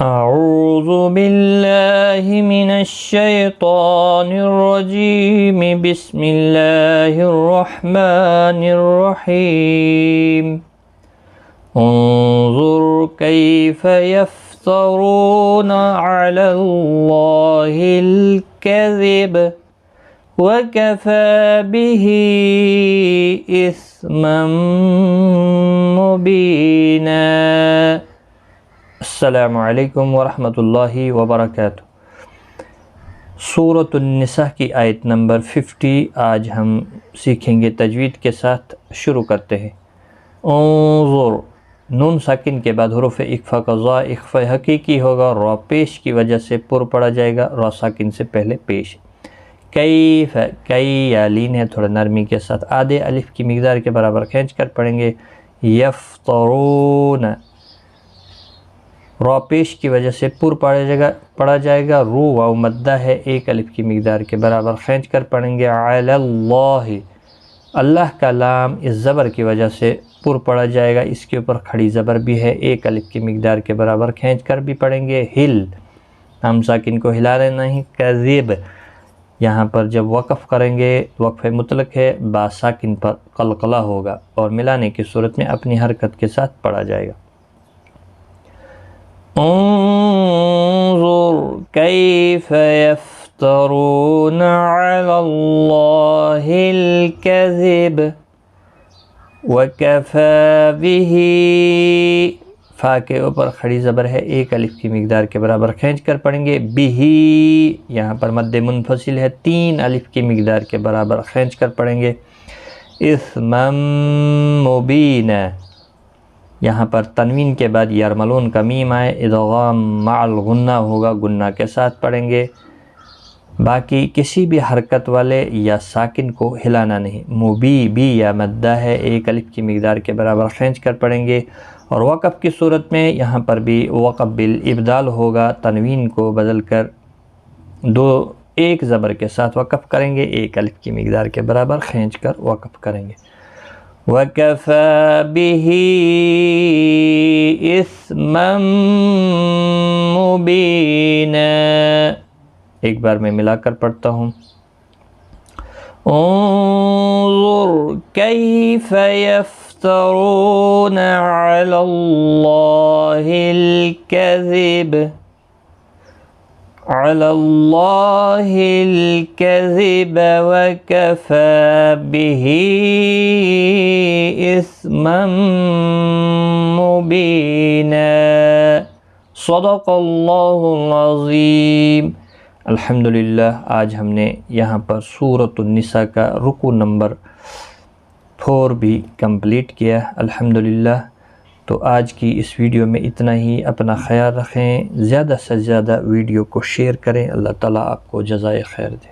أعوذ بالله من الشيطان الرجيم بسم الله الرحمن الرحيم انظر كيف يفترون على الله الكذب وكفى به إثما مبينا۔ السلام علیکم ورحمۃ اللہ وبرکاتہ۔ سورۃ النساء کی آیت نمبر 50 آج ہم سیکھیں گے تجوید کے ساتھ۔ شروع کرتے ہیں۔ انظر، نون ساکن کے بعد حروف اخفا کا ضا اخفا حقیقی ہوگا، را پیش کی وجہ سے پر پڑا جائے گا، را ساکن سے پہلے پیش۔ کیف، کئی یا لین ہے تھوڑا نرمی کے ساتھ، آدھے الف کی مقدار کے برابر کھینچ کر پڑھیں گے۔ یفترون، را پیش کی وجہ سے پر پڑھا جائے گا، رو واو مدہ ہے، ایک الف کی مقدار کے برابر کھینچ کر پڑھیں گے۔ علی اللہ، اللہ کا لام اس زبر کی وجہ سے پر پڑھا جائے گا، اس کے اوپر کھڑی زبر بھی ہے، ایک الف کی مقدار کے برابر کھینچ کر بھی پڑھیں گے۔ ہل، ہم ساکن کو ہلا رہے نہیں۔ کذب، یہاں پر جب وقف کریں گے وقف مطلق ہے، با ساکن پر قلقلہ ہوگا اور ملانے کی صورت میں اپنی حرکت کے ساتھ پڑھا جائے گا۔ انظر کیف یفترون علی اللہ الکذب وکفی بہ، فا کے اوپر کھڑی زبر ہے، ایک الف کی مقدار کے برابر کھینچ کر پڑھیں گے۔ بہ، یہاں پر مد منفصل ہے، تین الف کی مقدار کے برابر کھینچ کر پڑھیں گے۔ اثما مبینا، یہاں پر تنوین کے بعد یرملون کا میم آئے، ادغام مع الغنہ ہوگا، گنہ کے ساتھ پڑھیں گے۔ باقی کسی بھی حرکت والے یا ساکن کو ہلانا نہیں۔ مبی، بی یا مدہ ہے، ایک الف کی مقدار کے برابر کھینچ کر پڑھیں گے۔ اور وقف کی صورت میں یہاں پر بھی وقف بالابدال ہوگا، تنوین کو بدل کر ایک زبر کے ساتھ وقف کریں گے، ایک الف کی مقدار کے برابر کھینچ کر وقف کریں گے۔ وَكَفَى بِهِ إِثْمًا مُبِينًا، ایک بار میں ملا کر پڑھتا ہوں۔ انظر کیف یفترون علی اللہ الکذب وکفی بہ اثما مبینا۔ صدق اللہ العظیم۔ الحمدللہ، آج ہم نے یہاں پر سورۃ النساء کا رکوع نمبر 4 بھی کمپلیٹ کیا الحمدللہ۔ تو آج کی اس ویڈیو میں اتنا ہی، اپنا خیال رکھیں، زیادہ سے زیادہ ویڈیو کو شیئر کریں، اللہ تعالیٰ آپ کو جزائے خیر دے۔